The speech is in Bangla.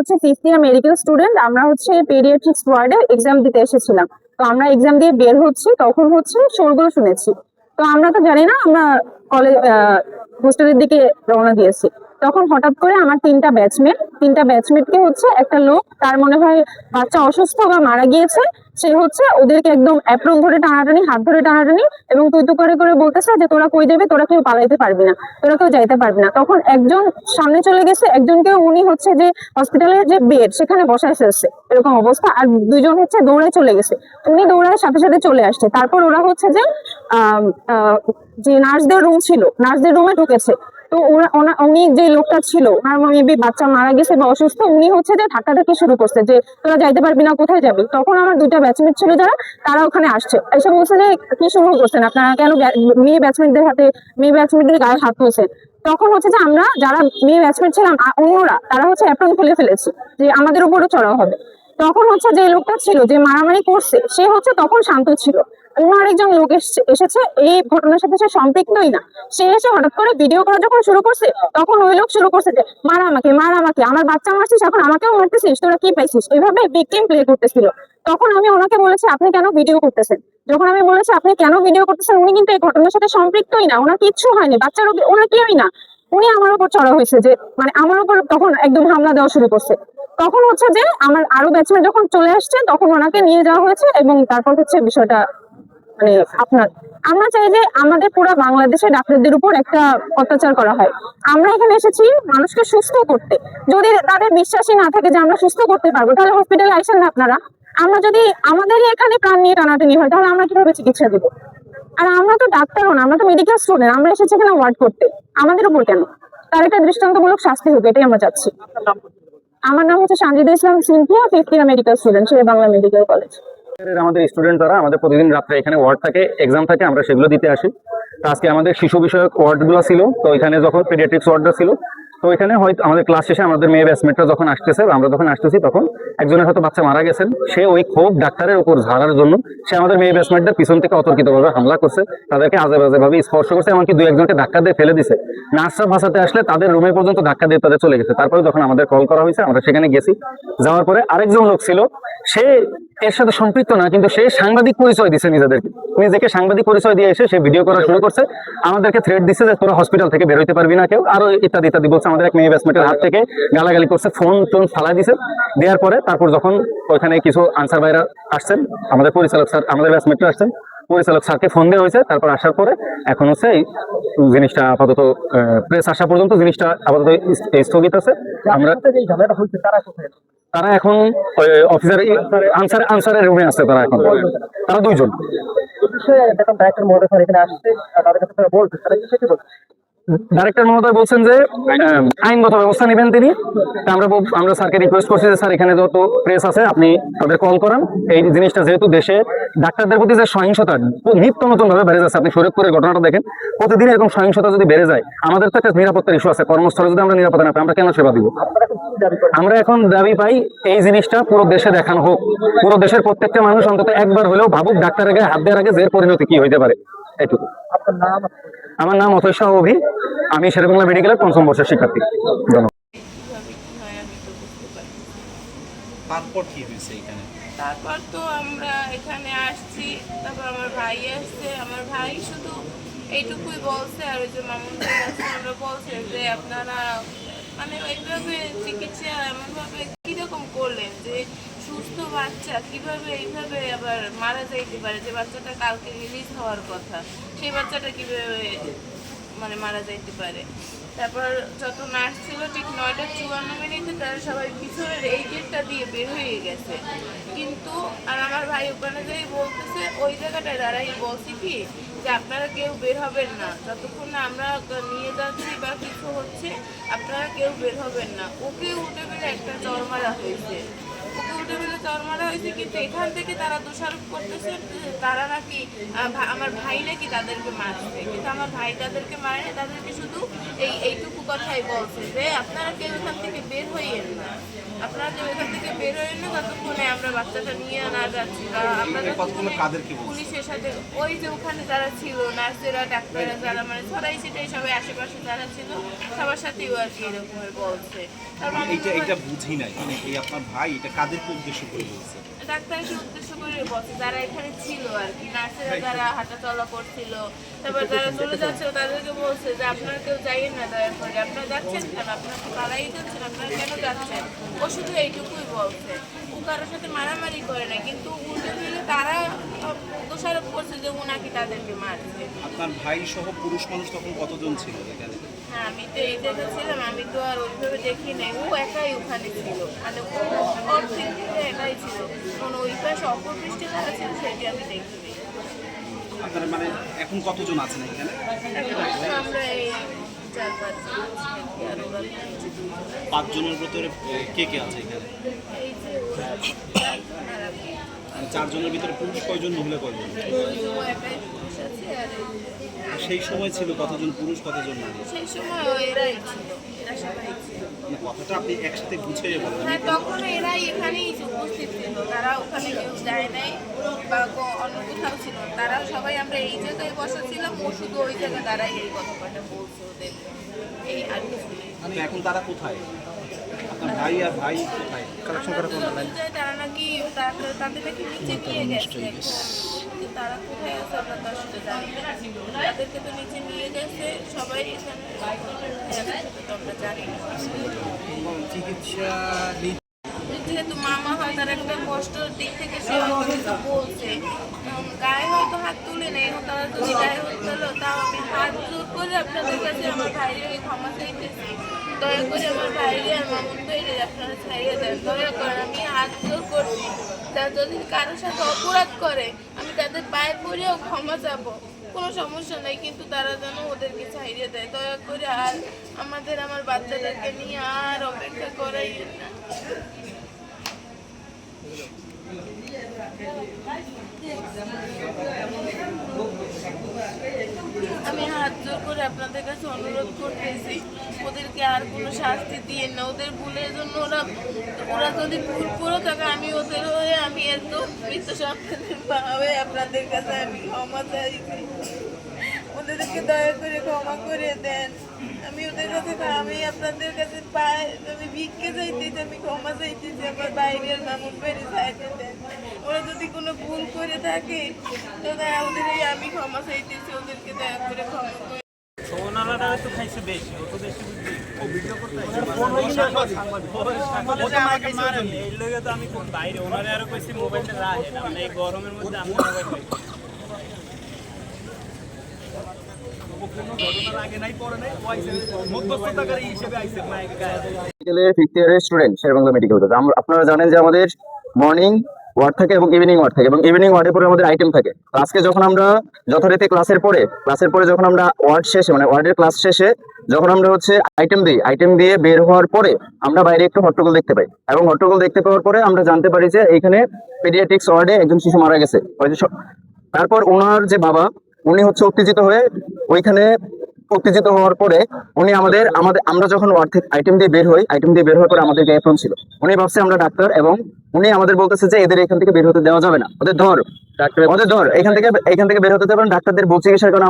হচ্ছে 5th ইয়ার মেডিকেল স্টুডেন্ট। আমরা হচ্ছে পেডিয়াট্রিক্স ওয়ার্ডে এক্সাম দিতে এসেছিলাম। তো আমরা এক্সাম দিয়ে বের হচ্ছি, তখন হচ্ছে শোরগোল শুনেছি। তো আমরা তো জানি না, আমরা কলেজ হোস্টেলের দিকে রওনা দিয়েছি। তখন হঠাৎ করে আমার তিনটা ব্যাচমেটকে হচ্ছে একটা লোক, তার মনে হয় বাচ্চা অসুস্থ বা মারা গিয়েছে, সে হচ্ছে ওদেরকে একদম অ্যাপ্রন ধরে টানাটানি, হাত ধরে টানাটানি এবং তুই তো করে করে বলতেছে যে তোরা কই যাবে, তোরা কেউ পালাইতে পারবি না, তোরা কেউ যাইতে পারবি না। তখন একজন সামনে চলে গেছে, একজনকে উনি হচ্ছে যে হসপিটালের যে বেড সেখানে বসায় ফেলছে, এরকম অবস্থা। আর দুইজন হচ্ছে দৌড়ায় চলে গেছে, উনি দৌড়ায় সাথে সাথে চলে আসছে। তারপর ওরা হচ্ছে যে যে নার্সদের রুম ছিল, নার্সদের রুমে ঢুকেছে। তো উনি যে লোকটা ছিল, ওনার মেবি বাচ্চা মারা গেছে বা অসুস্থ, উনি হচ্ছে যে ধাক্কাধাক্কি শুরু করছে যে তোরা যাইতে পারবি না, কোথায় যাবি। তখন আমার দুইটা ব্যাচমেট ছিল যারা, তারা ওখানে আসছে, এসে বলছে যে কি শুরু করছেন আপনারা, কেন মেয়ে ব্যাচমেটদের গায়ে হাত তুলছেন। তখন হচ্ছে যে আমরা যারা মেয়ে ব্যাচমেট ছিলাম অন্যরা, তারা হচ্ছে অ্যাপ্রন খুলে ফেলেছি যে আমাদের উপরও চড়া হবে। তখন হচ্ছে যে লোকটা ছিল যে মারামারি করছে, সে হচ্ছে তখন শান্ত ছিল। অন্য আরেকজন লোক এসেছে, এই ঘটনার সাথে সে সম্পৃক্তই না। সে এসে হঠাৎ করে ভিডিও করা যখন শুরু করছে, তখন ওই লোক শুরু করছে যে মারা আমাকে, আমার বাচ্চা মারছিস, এখন আমাকেও মারতেছিস, তোরা কি পাইছিস, এইভাবে ভিকটিম প্লে করতেছিল। তখন আমি ওনাকে বলেছি আপনি কেন ভিডিও করতেছেন। যখন আমি বলেছি আপনি কেন ভিডিও করতেছেন, উনি কিন্তু এই ঘটনার সাথে সম্পৃক্তই না, ওনার কিচ্ছু হয়নি, বাচ্চার ওনার কেউই না। উনি আমার উপর চড়া হয়েছে, যে মানে আমার উপর তখন একদম হামলা দেওয়া শুরু করছে। তখন হচ্ছে যে আমার আরো ব্যাচমেট যখন চলে আসছে, তখন ওনাকে নিয়ে যাওয়া হয়েছে এবং তারপর হচ্ছে বিষয়টা মানে আমরা চাই যে আমাদের পুরো বাংলাদেশে ডাক্তারদের উপর একটা অত্যাচার করা হয়। আমরা এখানে এসেছি মানুষকে সুস্থ করতে, যদি তাদের বিশ্বাসই না থাকে যে আমরা সুস্থ করতে পারবো, তাহলে হসপিটালে আসেন না আপনারা। আমরা যদি আমাদেরই এখানে প্রাণ নিয়ে টানাটানি হয়, তাহলে আমরা কিভাবে চিকিৎসা দিব? আর আমরা তো ডাক্তারও না, আমরা তো মেডিকেল স্টুডেন্ট, আমরা এসেছি এখানে ওয়ার্ড করতে, আমাদের উপর কেন? তার একটা দৃষ্টান্তমূলক শাস্তি হোক, এটাই আমরা চাচ্ছি। আমার নাম হচ্ছে Sanjida Islam Sinthia, 5th year medical student, Sher-e-Bangla medical college. আমাদের স্টুডেন্ট দ্বারা আমাদের প্রতিদিন রাত্রে এখানে ওয়ার্ড থাকে, এক্সাম থাকে, আমরা সেগুলো দিতে আসি। তো আজকে আমাদের শিশু বিষয়ক ওয়ার্ডগুলো ছিল, তো এখানে যখন পেডিয়াট্রিক্স ওয়ার্ডটা ছিল, তো এখানে হয়তো আমাদের ক্লাস শেষে আমাদের মেয়ে ব্যাচমেটরা যখন আসতেছে, আমরা যখন আসতেছি, তখন একজনের হয়তো বাচ্চা মারা গেছেন, সে ওই ক্ষোভ ডাক্তারের উপর ঝাড়ার জন্য সে আমাদের মেয়ে ব্যাচমেটদের পিছন থেকে অতর্কিতভাবে হামলা করছে, তাদেরকে আজে বাজে ভাবে স্পর্শ করছে, এমনকি দুই একজনকে ধাক্কা দিয়ে ফেলে দিছে। নার্সরা ভাষাতে আসলে তাদের রুমে পর্যন্ত ধাক্কা দিয়ে তাদের চলে গেছে। তারপরে যখন আমাদের কল করা হয়েছে, আমরা সেখানে গেছি। যাওয়ার পরে আরেকজন লোক ছিল, সে এর সাথে সম্পৃক্ত না, কিন্তু সে সাংবাদিক পরিচয় দিচ্ছে, নিজেকে সাংবাদিক পরিচয় দিয়ে এসে সে ভিডিও করা শুরু করছে, আমাদেরকে থ্রেট দিচ্ছে যে তোরা হসপিটাল থেকে বেরোতে পারবি না কেউ, আরো ইত্যাদি ইত্যাদি বলছে। আমাদের এক মেয়ে ব্যাচমেটের হাত থেকে গালাগালি করছে, ফোন টোন ফালা দিছে। দেওয়ার পরে তারপর যখন ওইখানে কিছু আনসার ভাইরা আসছেন, আমাদের পরিচালক স্যার, আমাদের ব্যাচমেটরা আসছেন, পরিচালক স্যারকে ফোন দেওয়া হয়েছে। তারপর আসার পরে এখন হচ্ছে এই জিনিসটা আপাতত প্রেস আসা পর্যন্ত জিনিসটা আপাতত স্থগিত আছে। আমরা তারা এখন অফিসার আনসারের রুমে আছে, তারা দুইজন। ডাইরেক্টর মহোদয় বলছেন যে আইনগত ব্যবস্থা নেবেন তিনি। আমরা স্যারকে রিকোয়েস্ট করছি যে স্যার এখানে যত প্রেস আছে আপনি তাদের কল করান। এই জিনিসটা যেহেতু দেশে ডাক্তারদের প্রতি যে সহিংসতা নিত্য নতুন ভাবে বেড়ে যাচ্ছে, আপনি শরীয়তপুরের ঘটনাটা দেখেন, প্রতিদিন এরকম সহিংসতা যদি বেড়ে যায়, আমাদের তো একটা নিরাপত্তার ইস্যু আছে। কর্মস্থলে যদি আমরা নিরাপত্তা না পাই, আমরা কেন সেবা দিব? আমরা এখন দাবি পাই এই জিনিসটা পুরো দেশে দেখানো হোক, পুরো দেশের প্রত্যেকটা মানুষ অন্তত একবার হলেও ভাবুক ডাক্তারের গায়ে হাত দেওয়ার আগে যে পরিণতি কি হইতে পারে। এটুকু। আমার নাম অথৈ শাহ অভি, আমি শেরেবাংলা মেডিকেলের 5ম বর্ষের শিক্ষার্থী। তারপর তো আমরা এখানে আসছি, তারপর আমার ভাই আসছে, আমার ভাই শুধু এইটুকুই বলছে, আর ওই যে মামুন ভাই আসছে, আমরা বলছে যে আপনারা মানে ওইভাবে চিকিৎসা এমনভাবে কিরকম করলেন যে সুস্থ বাচ্চা কিভাবে এইভাবে আবার মারা যাইতে পারে, যে বাচ্চাটা কালকে রিলিজ হওয়ার কথা, সেই বাচ্চাটা কিভাবে মানে মারা যাইতে পারে। তারপর যত নার্স ছিল ঠিক 9:54 তারা সবাই পিছনের এই গেটটা দিয়ে বের হয়ে গেছে। কিন্তু আর আমার ভাই ওখানে যাই বলতেছে, ওই জায়গাটায় দাঁড়াই বলছি কি যে আপনারা কেউ বের হবেন না, যতক্ষণ না আমরা নিয়ে যাচ্ছি বা কিছু হচ্ছে, আপনারা কেউ বের হবেন না। ওকে উঠে বেড়ে একটা চর মারা হয়েছে, কিন্তু এখান থেকে তারা দোষারোপ করতেছে তারা নাকি আমার ভাই নাকি তাদেরকে মারছে, কিন্তু আমার ভাই তাদেরকে মারে, তাদেরকে শুধু এইটুকু কথাই বলছে যে আপনারা কেউ এখান থেকে বের হইয়েন না। আপনারা যে এখান থেকে বের হয়ে না ততক্ষণে আমরা বাচ্চাটা নিয়ে না যাচ্ছি বা আমরা কথাগুলো কাদেরকে বলছেন? পুলিশের সাথে ওই যে ওখানে যারা ছিল নার্সেরা ডাক্তাররা যারা মানে সবাই সেটাই সবাই আশেপাশে যারা ছিল সবার সাথেই ও আর কি এরকম বলছে। তারপর আমি এইটা বুঝি নাই, মানে এই আপনার ভাই এটা কাদেরকে উদ্দেশ্য করে বলছে? ডাক্তারকে উদ্দেশ্য করে বলছে যারা এখানে ছিল আর কি, নার্সেরা যারা হাঁটা চলা করছিল, তারপর যারা চলে যাচ্ছিল তাদেরকে বলছে যে আপনারা কেউ যাইয়েন না দয়া করে, আপনারা যাচ্ছেন কেন, আপনারা তো পাড়াই যাচ্ছেন, আপনারা কেন যাচ্ছেন। ও শুধু এইটুকুই বলছে, ও কারোর সাথে মারামারি করে না, কিন্তু উল্টো দিলে তারা দোষারোপ করছে যে ও নাকি তাদেরকে মারছে। আপনার ভাই সহ পুরুষ মানুষ তখন কতজন ছিল এখানে? হ্যাঁ আমি তো এই জায়গায় ছিলাম, আমি তো আর ওইভাবে দেখি নাই, ও একাই ওখানে ছিল, মানে ও অর্ধেক দিকে একাই ছিল, কোনো ওই পাশে অপর পৃষ্ঠে যারা ছিল সেটি আমি দেখিনি। আপনার মানে এখন কতজন আছেন এখানে? এখন আমরা এই 4-5 জন আছি আর কি, আর ওরা নিচে 2 জন। 5 জনের ভিতরে কে কে আছে এখানে? এই যে ওরা 4 জন আর আমি। মানে 4 জনের ভিতরে পুরুষ কয়জন, মহিলা কয়জন? ওই যে ও একাই পুরুষ আছে আর এই যে- আর সেই সময় ছিল কতজন পুরুষ কতজন নারী? সেই সময় এরাই ছিল, এরা সবাই ছিল। মানে কথাটা আপনি একসাথে গুছিয়ে বলেন। হ্যাঁ তখন এরাই এখানেই উপস্থিত ছিল, তারা ওখানে কেউ যায় নাই বা অন্য কোথাও ছিল, তারা সবাই আমরা এই জায়গায় বসা ছিলাম, ও শুধু ওই জায়গায় দাঁড়াই এই কথাটা বলছে ওদের, এই আর কিছু নেই। তো এখন তারা কোথায়? আপনার ভাই আর ভাই কোথায়? আমরা তো অনুযায়ী তারা নাকি তাদের নাকি নিচে নিয়ে গেছে এখন। কিন্তু তারা কোথায় আছে আমরা তো আসলে জানি না, তাদেরকে তো নিচে নিয়ে গেছে সবাই এখানে, তো আমরা জানি না। যেহেতু মামা হয় তার একটা কষ্টর দিক থেকে সে হয়তো কিছু বলছে, গায়ে হয়তো হাত তুলে নেই, তারা যদি গায়ে হাত তুলো তাও আমি হাত জোর করে আপনাদের কাছে আমার ভাইয়ের ক্ষমা চাইতেছি, দয়া করে আমার ভাইরে আর মামুন ভাইরে আপনারা ছাড়িয়ে দেন, দয়া করে আমি হাত জোর করছি, তারা যদি কারোর সাথে অপরাধ করে আমি তাদের পায়ে পড়েও ক্ষমা চাবো, কোনো সমস্যা নেই, কিন্তু তারা যেন ওদেরকে ছাড়িয়ে দেয় দয়া করে, আর আমার বাচ্চাদেরকে নিয়ে আর অপেক্ষা করাই না। আমি হাত জোর করে আপনাদের কাছে অনুরোধ করতেছি, ওদেরকে আর কোনো শাস্তি দিয়ে না, ওদের ভুলের জন্য ওরা যদি ভুল করে থাকে আমি ওদের হয়ে আমি এত মৃত্যু সন্তানের ভাবে আপনাদের কাছে আমি ক্ষমা চাইছি, ওদেরকে দয়া করে ক্ষমা করে দেন। আমি ওদের কাছে আমি আপনাদের কাছে আমি ভিক্ষে চাইতেছি, আমি ক্ষমা চাইতেছি, আমার বাইরের মামুন বাইরে চাইতে দেন, ওরা যদি কোনো ভুল করে থাকে তো ওদের আমি ক্ষমা চাইতেছি, ওদেরকে দয়া করে ক্ষমা করে। ওনারা তো খাইছে বেশি, ও তো বেশি বুঝছি ও ভিডিও করতে এই লোকে তো আমি কোন বাইরে ওনারা আরো কইছি মোবাইলটা রাখে না, মানে এই গরমের মধ্যে আমি মোবাইল পাই ফিফথ ইয়ারের স্টুডেন্ট শেরেবাংলা মেডিকেল কলেজ। আপনারা জানেন যে আমাদের মর্নিং ওয়ার্ড থাকে এবং ইভিনিং ওয়ার্ড থাকে, এবং ইভিনিং ওয়ার্ডের পরে আমাদের আইটেম থাকে। তো আজকে যখন আমরা যথারীতি ক্লাসের পরে যখন আমরা ওয়ার্ড শেষে মানে ওয়ার্ডের ক্লাস শেষে যখন আমরা হচ্ছে আইটেম দিয়ে বের হওয়ার পরে আমরা বাইরে একটু হট্টগোল দেখতে পাই, এবং হট্টগোল দেখতে পাওয়ার পরে আমরা জানতে পারি যে এইখানে পেডিয়াট্রিক্স ওয়ার্ডে একজন শিশু মারা গেছে। তারপর ওনার যে বাবা উনি হচ্ছে উত্তেজিত হওয়ার পরে উনি আমরা যখন ওয়ার্ড থেকে আইটেম দিয়ে বের হওয়ার পরে আমাদের গায়ে ফোন ছিল, উনি ভাবছে আমরা ডাক্তার, এবং উনি আমাদের বলতেছে যে এদের এখান থেকে বের হতে দেওয়া যাবে না, ওদের ধর এখান থেকে বের হতে দেবেন, ডাক্তারদের ভুল চিকিৎসার কারণে